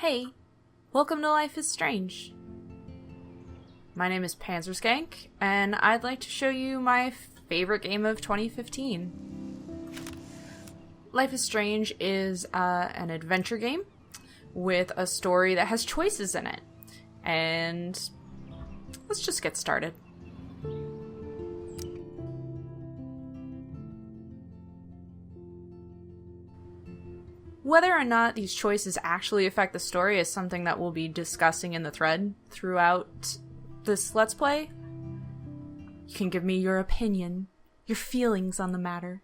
Hey, welcome to Life is Strange. My name is Panzerskank, and I'd like to show you my favorite game of 2015. Life is Strange is an adventure game with a story that has choices in it. And let's just get started. Whether or not these choices actually affect the story is something that we'll be discussing in the thread throughout this Let's Play. You can give me your opinion, your feelings on the matter.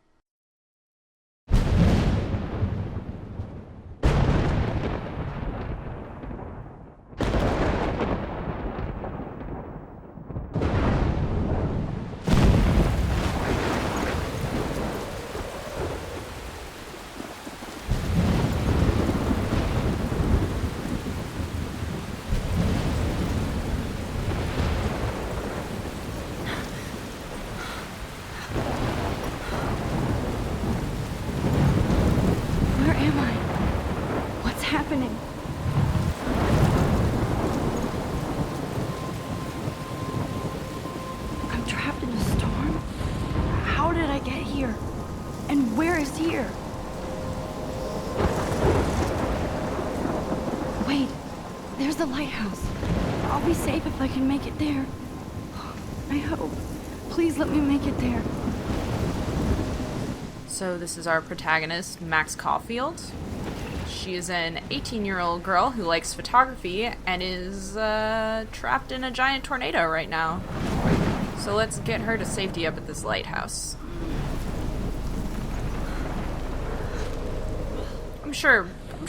There's the lighthouse. I'll be safe if I can make it there. I hope. Please let me make it there. So this is our protagonist, Max Caulfield. She is an 18-year-old girl who likes photography and is trapped in a giant tornado right now. So let's get her to safety up at this lighthouse. I'm sure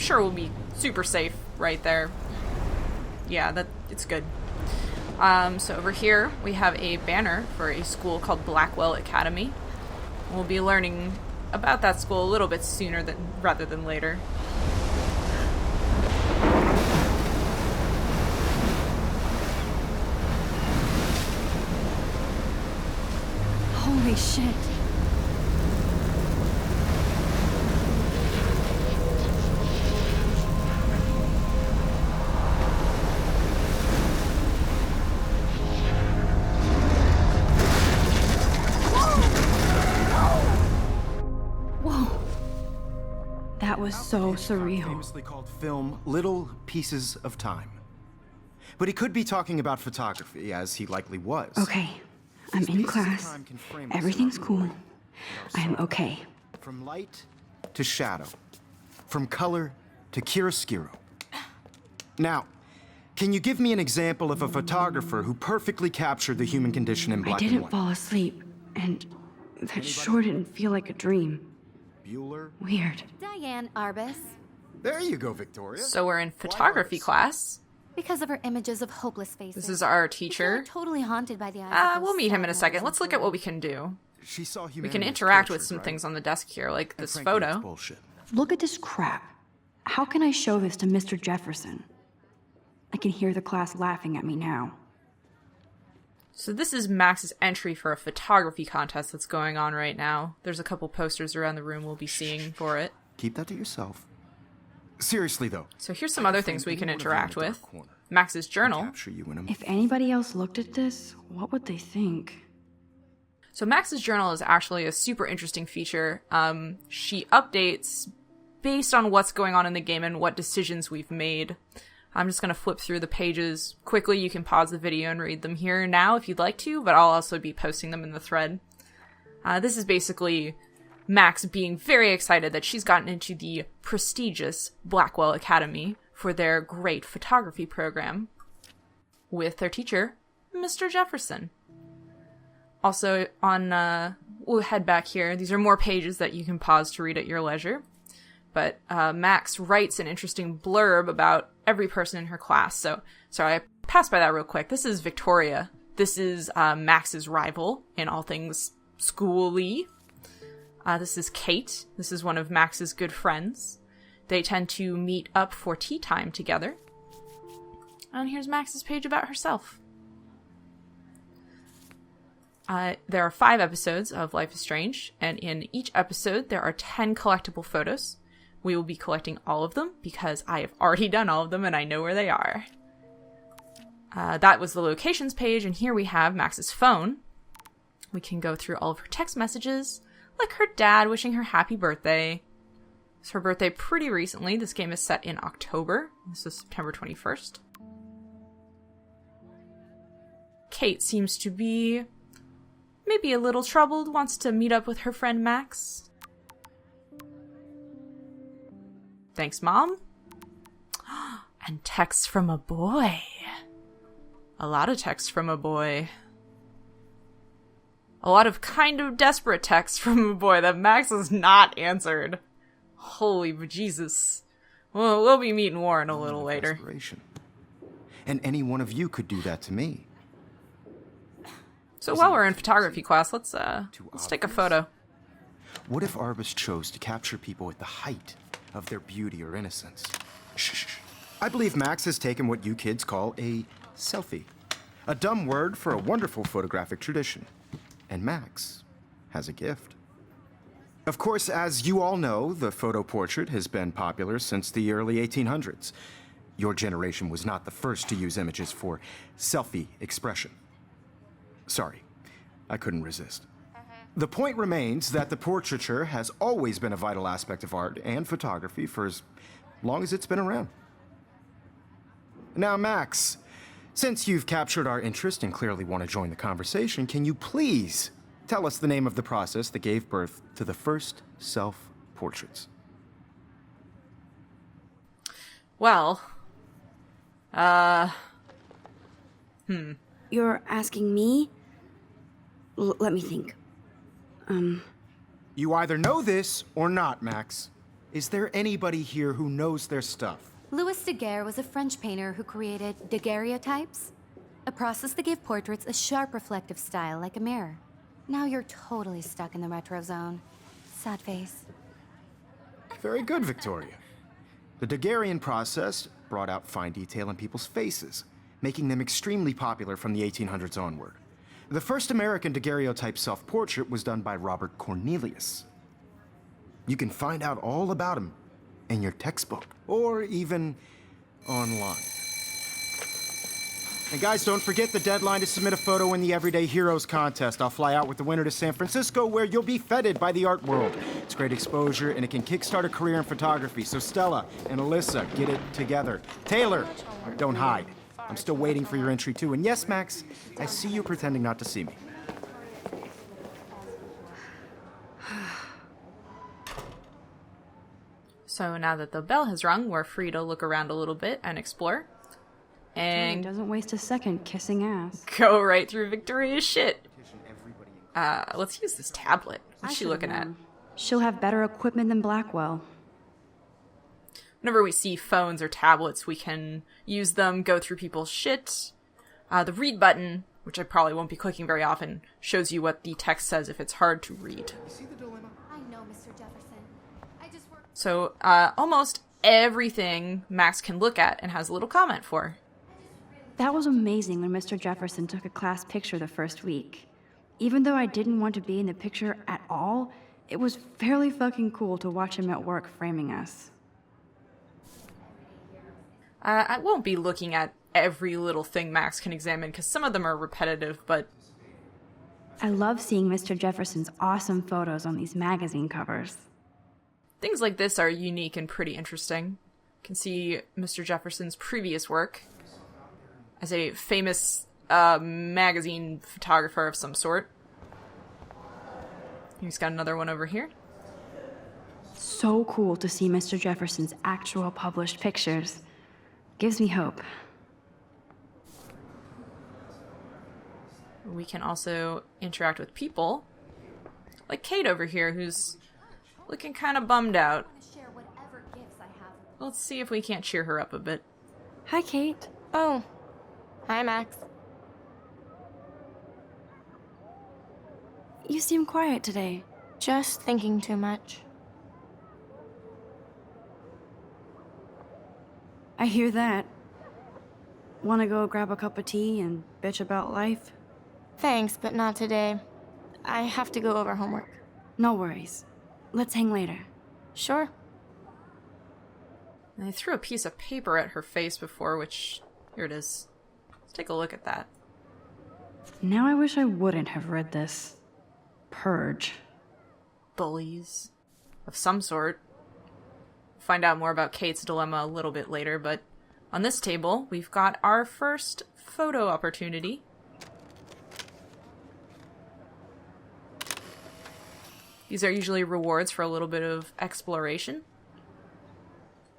we'll be super safe right there. Yeah, it's good. So over here we have a banner for a school called Blackwell Academy. We'll be learning about that school a little bit sooner rather than later. Holy shit. That was so surreal. Famously called film Little Pieces of Time. But he could be talking about photography, as he likely was. Okay, I'm in class. Everything's cool. I am okay. From light to shadow. From color to chiaroscuro. Now, can you give me an example of a photographer who perfectly captured the human condition in black and white? I didn't fall asleep, and that sure didn't feel like a dream. Bueller? Weird. Diane Arbus. There you go, Victoria. So we're in photography class. Because of her images of hopeless faces. This is our teacher. Totally haunted by the eyes. We'll meet him in a second. Let's look at what we can do. She saw We can interact with some things on the desk here, like this photo. Bullshit. Look at this crap. How can I show this to Mr. Jefferson? I can hear the class laughing at me now. So this is Max's entry for a photography contest that's going on right now. There's a couple posters around the room we'll be seeing for it. Keep that to yourself. Seriously, though. So here's some other things we can interact with. Max's journal. If anybody else looked at this, what would they think? So Max's journal is actually a super interesting feature. She updates based on what's going on in the game and what decisions we've made. I'm just going to flip through the pages quickly. You can pause the video and read them here now if you'd like to, but I'll also be posting them in the thread. This is basically Max being very excited that she's gotten into the prestigious Blackwell Academy for their great photography program with their teacher, Mr. Jefferson. Also, we'll head back here. These are more pages that you can pause to read at your leisure. But Max writes an interesting blurb about every person in her class. So, sorry, I passed by that real quick. This is Victoria. This is Max's rival in all things school-y. This is Kate. This is one of Max's good friends. They tend to meet up for tea time together. And here's Max's page about herself. There are 5 episodes of Life is Strange, and in each episode there are 10 collectible photos, We will be collecting all of them because I have already done all of them and I know where they are. That was the locations page, and here we have Max's phone. We can go through all of her text messages, like her dad wishing her happy birthday. It's her birthday pretty recently. This game is set in October. This is September 21st. Kate seems to be maybe a little troubled, wants to meet up with her friend Max. Thanks, Mom. And texts from a boy. A lot of texts from a boy. A lot of kind of desperate texts from a boy that Max has not answered. Holy bejesus. Well, we'll be meeting Warren a little later. And any one of you could do that to me. So while we're in photography class, let's take a photo. What if Arbus chose to capture people at the height of their beauty or innocence? Shh. I believe Max has taken what you kids call a selfie. A dumb word for a wonderful photographic tradition. And Max has a gift. Of course, as you all know, the photo portrait has been popular since the early 1800s. Your generation was not the first to use images for selfie expression. Sorry, I couldn't resist. The point remains that the portraiture has always been a vital aspect of art and photography for as long as it's been around. Now, Max, since you've captured our interest and clearly want to join the conversation, can you please tell us the name of the process that gave birth to the first self-portraits? Well, You're asking me? Let me think. You either know this or not, Max. Is there anybody here who knows their stuff? Louis Daguerre was a French painter who created daguerreotypes, a process that gave portraits a sharp reflective style like a mirror. Now you're totally stuck in the retro zone. Sad face. Very good, Victoria. The Daguerrean process brought out fine detail in people's faces, making them extremely popular from the 1800s onward. The first American daguerreotype self-portrait was done by Robert Cornelius. You can find out all about him in your textbook, or even online. And guys, don't forget the deadline to submit a photo in the Everyday Heroes contest. I'll fly out with the winner to San Francisco, where you'll be feted by the art world. It's great exposure, and it can kickstart a career in photography. So Stella and Alyssa, get it together. Taylor, don't hide. I'm still waiting for your entry, too. And yes, Max, I see you pretending not to see me. so now that the bell has rung, we're free to look around a little bit and explore. And Doesn't waste a second kissing ass. go right through Victoria's shit. Let's use this tablet. What's she looking at? She'll have better equipment than Blackwell. Whenever we see phones or tablets, we can use them, go through people's shit. The read button, which I probably won't be clicking very often, shows you what the text says if it's hard to read. I know, Mr. Jefferson. I just worked. So almost everything Max can look at and has a little comment for. That was amazing when Mr. Jefferson took a class picture the first week. Even though I didn't want to be in the picture at all, it was fairly fucking cool to watch him at work framing us. I won't be looking at every little thing Max can examine, because some of them are repetitive, but I love seeing Mr. Jefferson's awesome photos on these magazine covers. things like this are unique and pretty interesting. You can see Mr. Jefferson's previous work as a famous magazine photographer of some sort. He's got another one over here. So cool to see Mr. Jefferson's actual published pictures. Gives me hope. We can also interact with people, like Kate over here, who's looking kind of bummed out. Share whatever gifts I have. Let's see if we can't cheer her up a bit. Hi, Kate. Oh. Hi, Max. You seem quiet today. Just thinking too much. I hear that. Want to go grab a cup of tea and bitch about life? Thanks, but not today. I have to go over homework. No worries. Let's hang later. Sure. And I threw a piece of paper at her face before, which... Here it is. Let's take a look at that. Now I wish I wouldn't have read this. Purge. Bullies. Of some sort. Find out more about Kate's dilemma a little bit later, but on this table, we've got our first photo opportunity. These are usually rewards for a little bit of exploration.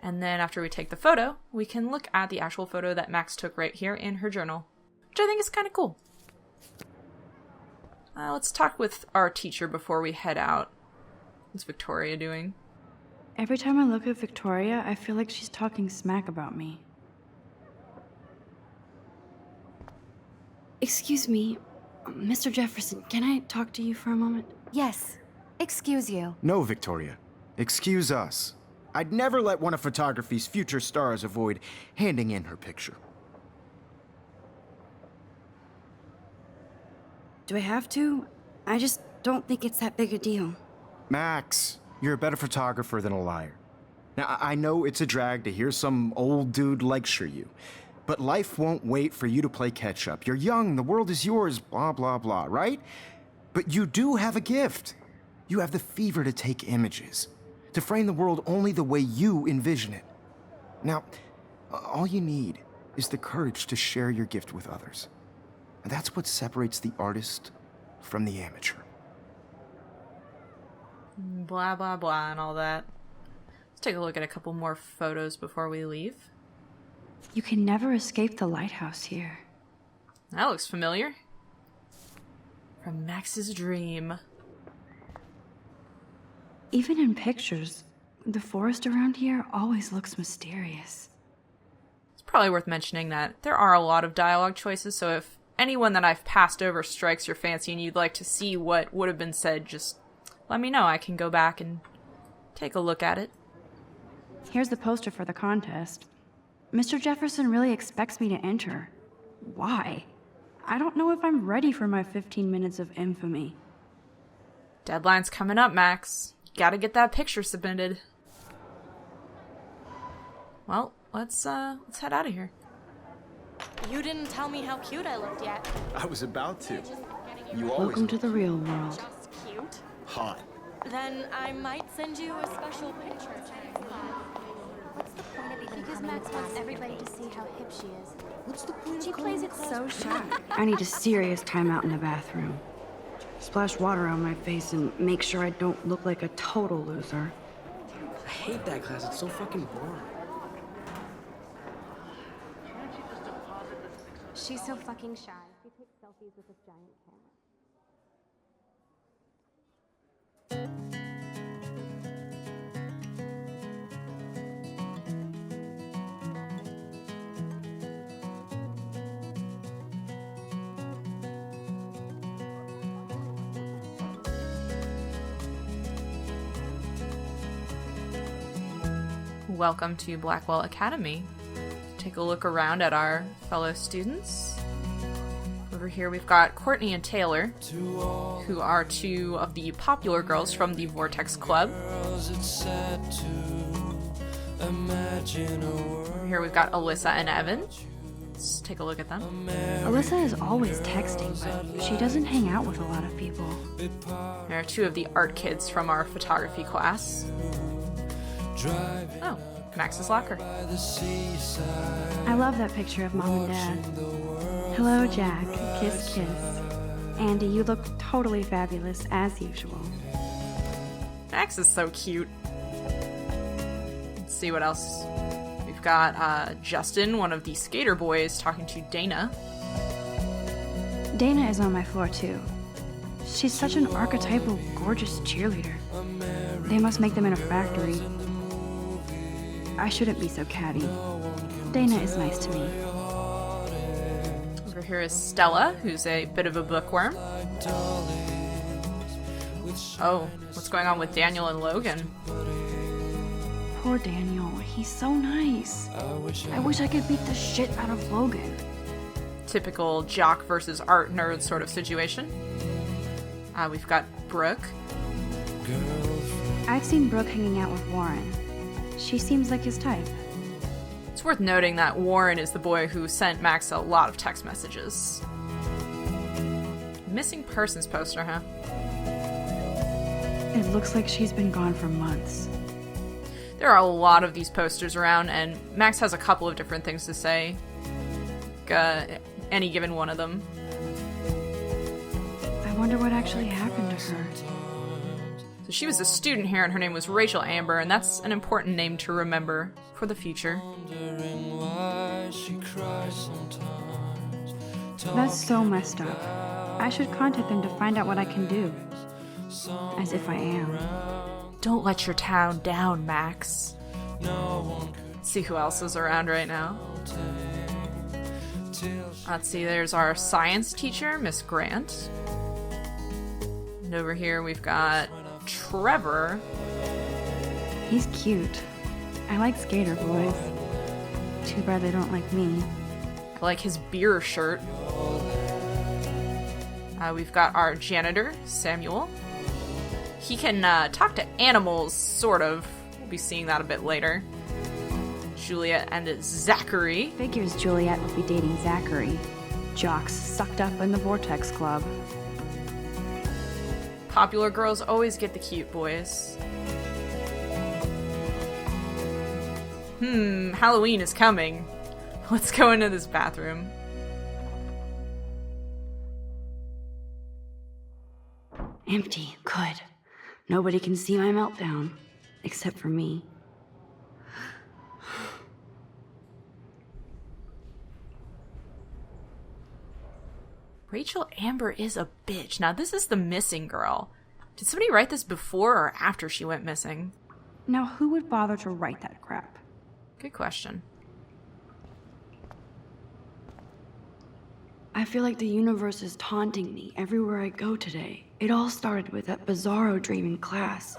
And then after we take the photo, we can look at the actual photo that Max took right here in her journal, which I think is kind of cool. Let's talk with our teacher before we head out. What's Victoria doing? Every time I look at Victoria, I feel like she's talking smack about me. Excuse me, Mr. Jefferson, can I talk to you for a moment? Yes. Excuse you. No, Victoria. Excuse us. I'd never let one of photography's future stars avoid handing in her picture. Do I have to? I just don't think it's that big a deal. Max, you're a better photographer than a liar. Now, I know it's a drag to hear some old dude lecture you, but life won't wait for you to play catch-up. You're young, the world is yours, blah, blah, blah, right? But you do have a gift. You have the fever to take images, to frame the world only the way you envision it. Now, all you need is the courage to share your gift with others. And that's what separates the artist from the amateur. Blah, blah, blah, and all that. Let's take a look at a couple more photos before we leave. You can never escape the lighthouse here. That looks familiar. From Max's dream. Even in pictures, the forest around here always looks mysterious. It's probably worth mentioning that there are a lot of dialogue choices, so if anyone that I've passed over strikes your fancy and you'd like to see what would have been said, just let me know. I can go back and take a look at it. Here's the poster for the contest. Mr. Jefferson really expects me to enter. Why? I don't know if I'm ready for my 15 minutes of infamy. Deadline's coming up, Max. Gotta get that picture submitted. Well, let's head out of here. You didn't tell me how cute I looked yet. I was about to. You Welcome to the real world. Just cute. hot. Then I might send you a special picture. What's the point of even Because Max wants everybody to see how hip she is. What's the point She plays it so shy. I need a serious timeout in the bathroom. Splash water on my face and make sure I don't look like a total loser. I hate that class. It's so fucking boring. She's so fucking shy. She takes selfies with this giant camera. Welcome to Blackwell Academy. Take a look around at our fellow students. Over here we've got Courtney and Taylor, who are two of the popular girls from the Vortex Club. Over here we've got Alyssa and Evan. Let's take a look at them. Alyssa is always texting, but she doesn't hang out with a lot of people. There are two of the art kids from our photography class. Oh, Max's locker. I love that picture of Mom and Dad. Hello, Jack. Kiss, kiss. Andy, you look totally fabulous, as usual. Max is so cute. Let's see what else. We've got Justin, one of the skater boys, talking to Dana. Dana is on my floor, too. She's such an archetypal, gorgeous cheerleader. They must make them in a factory. I shouldn't be so catty. Dana is nice to me. Over here is Stella, who's a bit of a bookworm. Oh, what's going on with Daniel and Logan? Poor Daniel. He's so nice. I wish I could beat the shit out of Logan. Typical jock versus art nerd sort of situation. We've got Brooke. I've seen Brooke hanging out with Warren. She seems like his type. It's worth noting that Warren is the boy who sent Max a lot of text messages. Missing persons poster, huh? It looks like she's been gone for months. There are a lot of these posters around, and Max has a couple of different things to say. Any given one of them. I wonder what actually happened to her. So she was a student here, and her name was Rachel Amber, and that's an important name to remember for the future. That's so messed up. I should contact them to find out what I can do. As if I am. Don't let your town down, Max. Let's see who else is around right now. Let's see, there's our science teacher, Miss Grant. And over here we've got Trevor. He's cute. I like skater boys. Too bad they don't like me. I like his beer shirt. We've got our janitor, Samuel. He can talk to animals, sort of. We'll be seeing that a bit later. Juliet and Zachary. Figures Juliet would be dating Zachary. Jocks sucked up in the Vortex Club. Popular girls always get the cute boys. Halloween is coming. Let's go into this bathroom. Empty. Good. Nobody can see my meltdown. Except for me. Rachel Amber is a bitch. Now, this is the missing girl. Did somebody write this before or after she went missing? Now, who would bother to write that crap? Good question. I feel like the universe is taunting me everywhere I go today. It all started with that bizarro dream in class.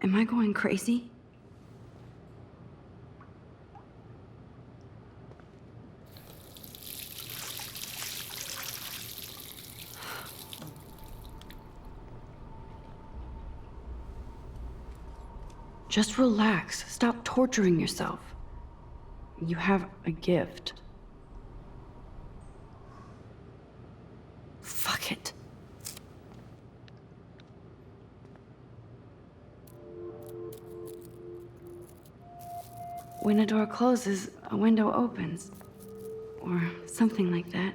Am I going crazy? Just relax. Stop torturing yourself. You have a gift. Fuck it. When a door closes, a window opens. Or something like that.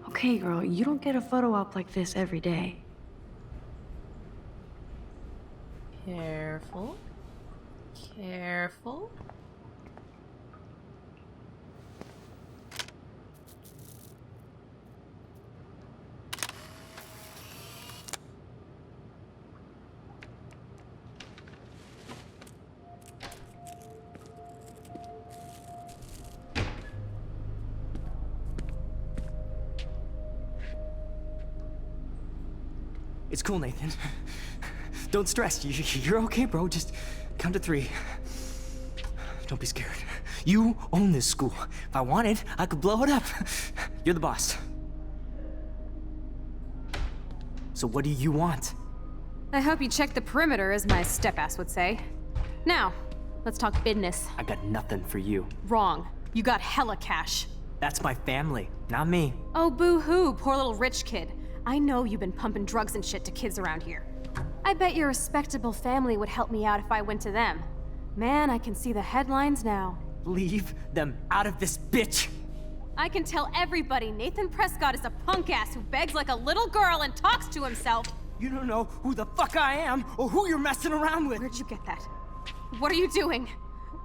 Okay, girl, you don't get a photo op like this every day. Careful. Careful. It's cool, Nathan. Don't stress. You're okay, bro. Just count to 3. Don't be scared. You own this school. If I wanted, I could blow it up. You're the boss. So what do you want? I hope you check the perimeter, as my step-ass would say. Now, let's talk business. I got nothing for you. Wrong. You got hella cash. That's my family, not me. Oh, boo-hoo, poor little rich kid. I know you've been pumping drugs and shit to kids around here. I bet your respectable family would help me out if I went to them. Man, I can see the headlines now. Leave them out of this, bitch! I can tell everybody Nathan Prescott is a punk-ass who begs like a little girl and talks to himself. You don't know who the fuck I am or who you're messing around with. Where'd you get that? What are you doing?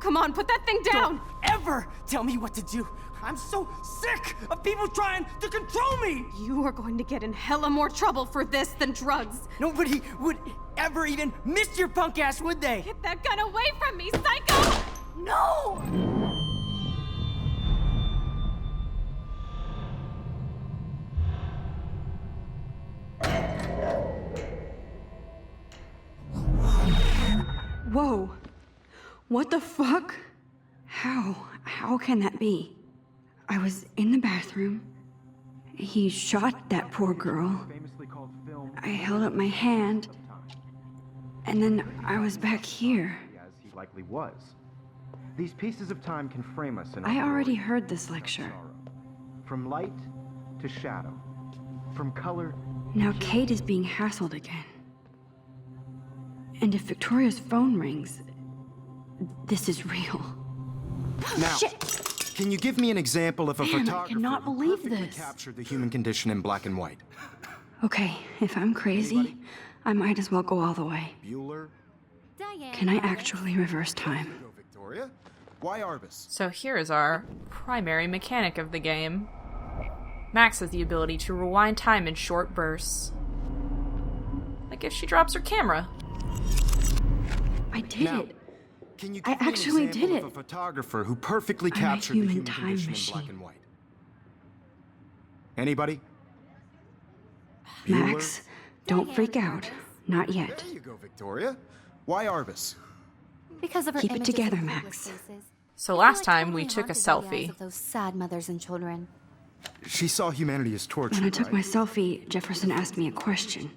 Come on, put that thing down! Don't ever tell me what to do! I'm so sick of people trying to control me! You are going to get in hella more trouble for this than drugs. Nobody would ever even miss your punk ass, would they? Get that gun away from me, psycho! No! Whoa. What the fuck? How can that be? I was in the bathroom. He shot that poor girl. I held up my hand. And then I was back here. likely was. These pieces of time can frame us in I our already glory heard this and lecture. sorrow. From light to shadow. From color Now Kate is being hassled again. And if Victoria's phone rings, this is real. Now, Shit! can you give me an example of a Man, I photographer cannot who believe perfectly this. captured the human condition in black and white? Okay, if I'm crazy, I might as well go all the way. Bueller? Diane. Can I actually reverse time? Go, Victoria. Why Arbus? So here is our primary mechanic of the game. Max has the ability to rewind time in short bursts. Like if she drops her camera. I did Now, it. Can you I give me actually an example did of it. a photographer who perfectly I'm a captured the human human time condition in black machine. and white? Anybody? Max, don't Diane freak out. Not yet. There you go, Victoria. Why Arbus? Because of her Keep it images of together, hopeless Max. faces. So I feel last like time totally we took a haunted by the eyes selfie. of those sad mothers and children. She saw humanity as torture, When I took right? my selfie, Jefferson asked me a question.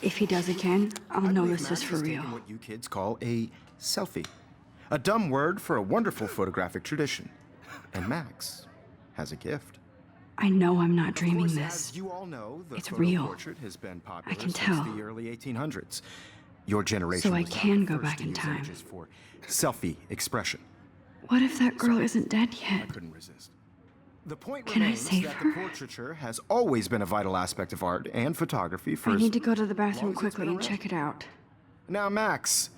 If he does again, I'll I know believe this Max is for has real. taken what you kids call a selfie. A dumb word for a wonderful photographic tradition. And Max has a gift. I know I'm not Of dreaming course, this. as you all know, the It's photo real. portrait has been popular I can since tell. the early 1800s. Your generation So I was not can the go first back to in use time. images for selfie expression. What if that girl isn't dead I yet? couldn't resist. The point Can I remains save that her? the portraiture has always been a vital aspect of art and photography for I as need to go to the long bathroom as it's quickly been and around. check it out. Now, Max,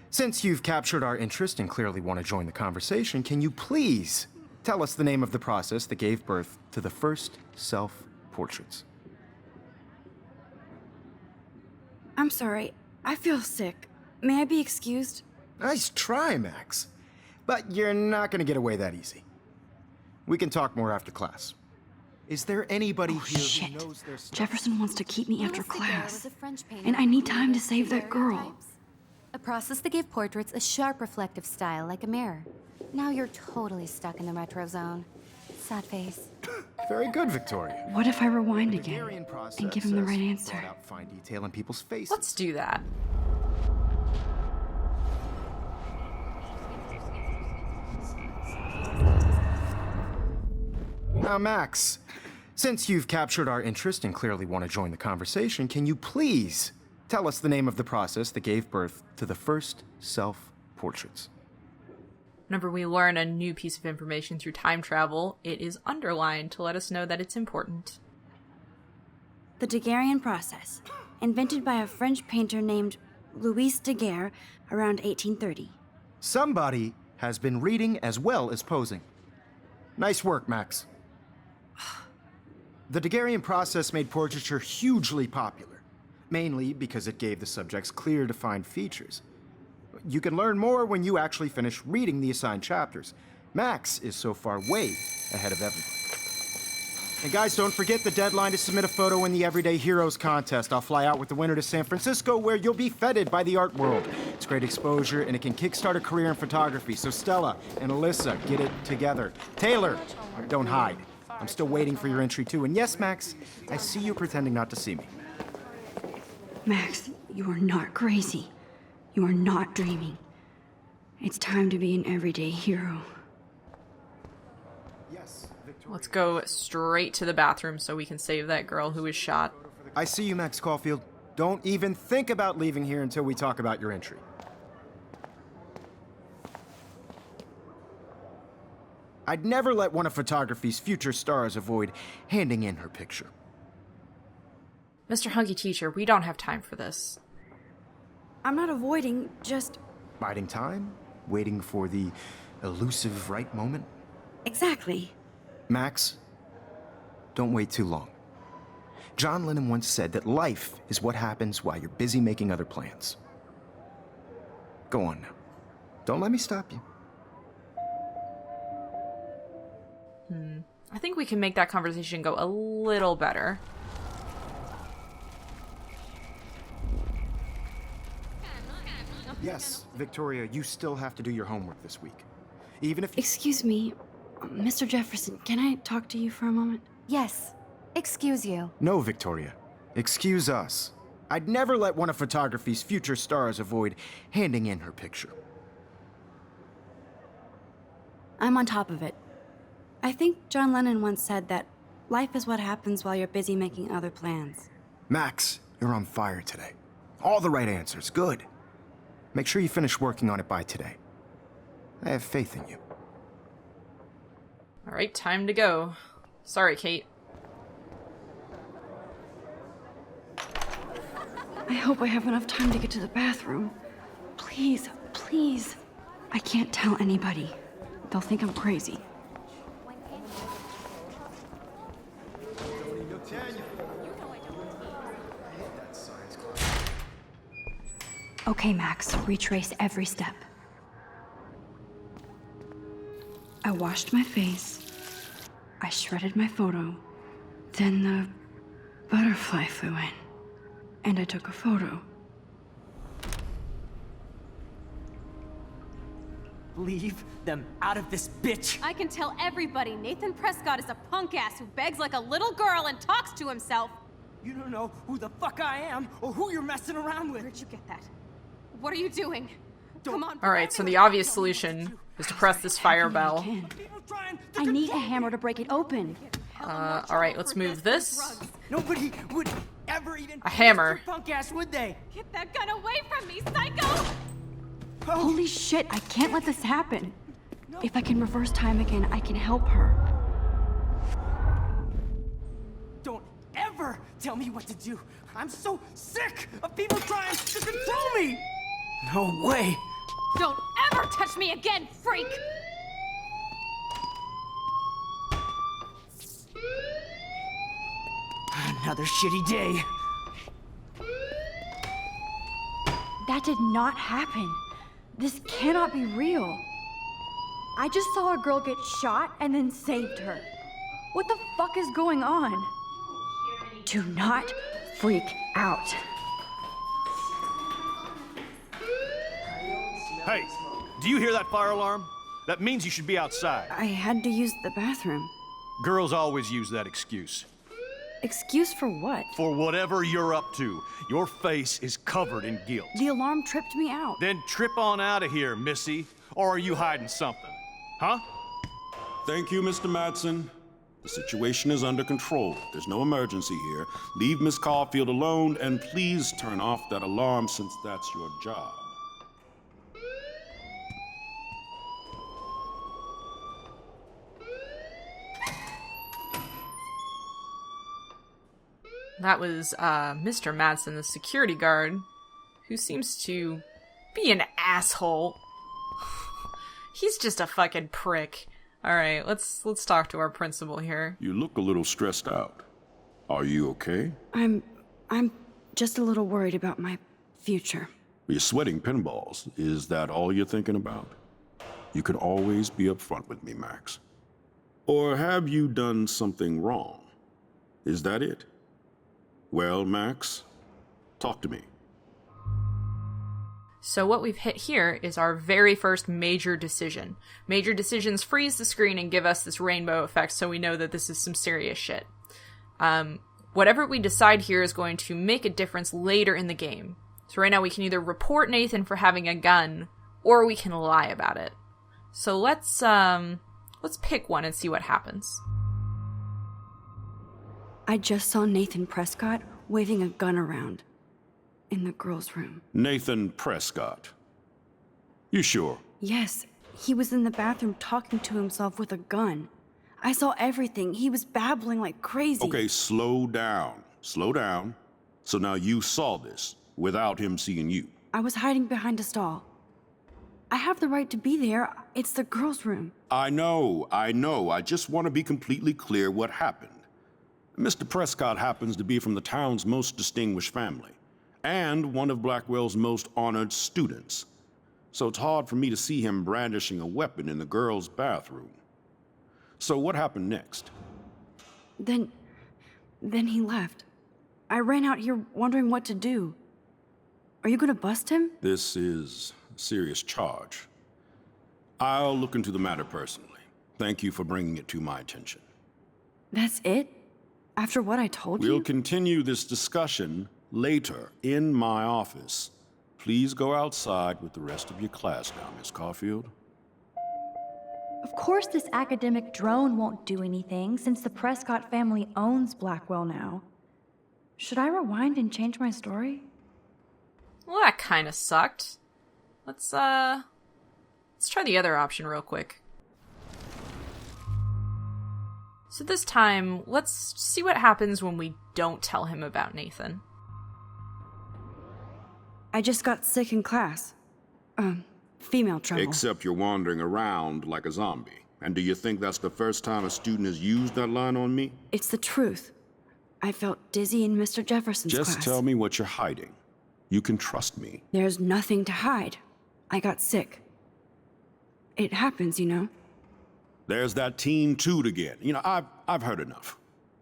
since you've captured our interest and clearly want to join the conversation, can you please tell us the name of the process that gave birth to the first self-portraits? I'm sorry. I feel sick. May I be excused? Nice try, Max. But you're not going to get away that easy. We can talk more after class. Is there anybody Oh, here shit. who knows their stuff? Jefferson wants to keep me after Louis Daguerre class. was a French painter And I who need time to created save that girl. daguerreotypes, a process that gave portraits a sharp reflective style like a mirror. Now you're totally stuck in the retro zone. Sad face. Very good, Victoria. What if I rewind The again Daguerrean process and give him the has right answer? brought out fine detail in people's faces. Let's do that. Now, Max, since you've captured our interest and clearly want to join the conversation, can you please tell us the name of the process that gave birth to the first self-portraits? Whenever we learn a new piece of information through time travel, it is underlined to let us know that it's important. The Daguerrean process, invented by a French painter named Louis Daguerre around 1830. Somebody has been reading as well as posing. Nice work, Max. The Daguerrean process made portraiture hugely popular, mainly because it gave the subjects clear, defined features. You can learn more when you actually finish reading the assigned chapters. Max is so far way ahead of everybody. And guys, don't forget the deadline to submit a photo in the Everyday Heroes contest. I'll fly out with the winner to San Francisco, where you'll be feted by the art world. It's great exposure, and it can kickstart a career in photography. So Stella and Alyssa, get it together. Taylor, don't hide. I'm still waiting for your entry, too. And yes, Max, I see you pretending not to see me. Max, you are not crazy. You are not dreaming. It's time to be an everyday hero. Yes, Victoria. Let's go straight to the bathroom so we can save that girl who was shot. I see you, Max Caulfield. Don't even think about leaving here until we talk about your entry. I'd never let one of photography's future stars avoid handing in her picture. Mr. Hunky Teacher, we don't have time for this. I'm not avoiding, just... Biding time, waiting for the elusive right moment. Exactly. Max, don't wait too long. John Lennon once said that life is what happens while you're busy making other plans. Go on now. Don't let me stop you. I think we can make that conversation go a little better. Yes, Victoria, you still have to do your homework this week. Even if you... Excuse me, Mr. Jefferson, can I talk to you for a moment? Yes. Excuse you. No, Victoria. Excuse us. I'd never let one of photography's future stars avoid handing in her picture. I'm on top of it. I think John Lennon once said that life is what happens while you're busy making other plans. Max, you're on fire today. All the right answers, good. Make sure you finish working on it by today. I have faith in you. Alright, time to go. Sorry, Kate. I hope I have enough time to get to the bathroom. Please, please. I can't tell anybody. They'll think I'm crazy. Okay, Max, retrace every step. I washed my face. I shredded my photo. Then the butterfly flew in. And I took a photo. Leave them out of this bitch! I can tell everybody Nathan Prescott is a punk ass who begs like a little girl and talks to himself. You don't know who the fuck I am or who you're messing around with. Where'd you get that? What are you doing? Come on. Alright, so the obvious solution is to press this fire bell. I need a hammer to break it open. Alright, let's move this. Nobody would ever even A hammer. punk ass, would they? Get that gun away from me, psycho! Holy shit, I can't let this happen. If I can reverse time again, I can help her. Don't ever tell me what to do. I'm so sick of people trying to control me. No way. Don't ever touch me again, freak! Another shitty day. That did not happen. This cannot be real. I just saw a girl get shot and then saved her. What the fuck is going on? Do not freak out. Hey, do you hear that fire alarm? That means you should be outside. I had to use the bathroom. Girls always use that excuse. Excuse for what? For whatever you're up to, your face is covered in guilt. The alarm tripped me out. Then trip on out of here, Missy. Or are you hiding something? Huh? Thank you, Mr. Madsen. The situation is under control. There's no emergency here. Leave Miss Caulfield alone, and please turn off that alarm since that's your job. That was Mr. Madsen, the security guard, who seems to be an asshole. He's just a fucking prick. Alright, let's talk to our principal here. You look a little stressed out. Are you okay? I'm just a little worried about my future. You're sweating pinballs. Is that all you're thinking about? You can always be upfront with me, Max. Or have you done something wrong? Is that it? Well, Max, talk to me. So what we've hit here is our very first major decision. Major decisions freeze the screen and give us this rainbow effect so we know that this is some serious shit. Whatever we decide here is going to make a difference later in the game. So right now we can either report Nathan for having a gun, or we can lie about it. So let's pick one and see what happens. I just saw Nathan Prescott waving a gun around in the girls' room. Nathan Prescott. You sure? Yes, he was in the bathroom talking to himself with a gun. I saw everything. He was babbling like crazy. Okay, slow down. Slow down. So now you saw this without him seeing you. I was hiding behind a stall. I have the right to be there. It's the girls' room. I know. I just want to be completely clear what happened. Mr. Prescott happens to be from the town's most distinguished family, and one of Blackwell's most honored students. So it's hard for me to see him brandishing a weapon in the girls' bathroom. So what happened next? Then he left. I ran out here wondering what to do. Are you gonna bust him? This is a serious charge. I'll look into the matter personally. Thank you for bringing it to my attention. That's it? After what I told you? We'll continue this discussion later in my office. Please go outside with the rest of your class now, Miss Caulfield. Of course this academic drone won't do anything since the Prescott family owns Blackwell now. Should I rewind and change my story? Well, that kind of sucked. Let's try the other option real quick. So this time, let's see what happens when we don't tell him about Nathan. I just got sick in class. Female trouble. Except you're wandering around like a zombie. And do you think that's the first time a student has used that line on me? It's the truth. I felt dizzy in Mr. Jefferson's class. Just tell me what you're hiding. You can trust me. There's nothing to hide. I got sick. It happens, you know. There's that teen toot again. You know, I've heard enough.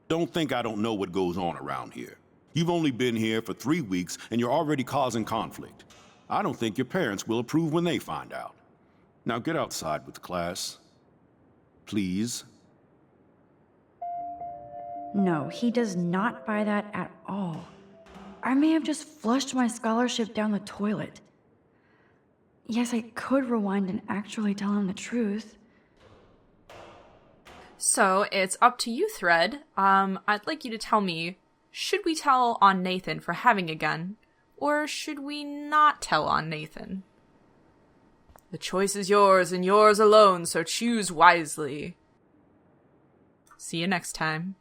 Don't think I don't know what goes on around here. You've only been here for 3 weeks and you're already causing conflict. I don't think your parents will approve when they find out. Now get outside with the class. Please. No, he does not buy that at all. I may have just flushed my scholarship down the toilet. Yes, I could rewind and actually tell him the truth. So, it's up to you, Thread. I'd like you to tell me, should we tell on Nathan for having a gun, or should we not tell on Nathan? The choice is yours and yours alone, so choose wisely. See you next time.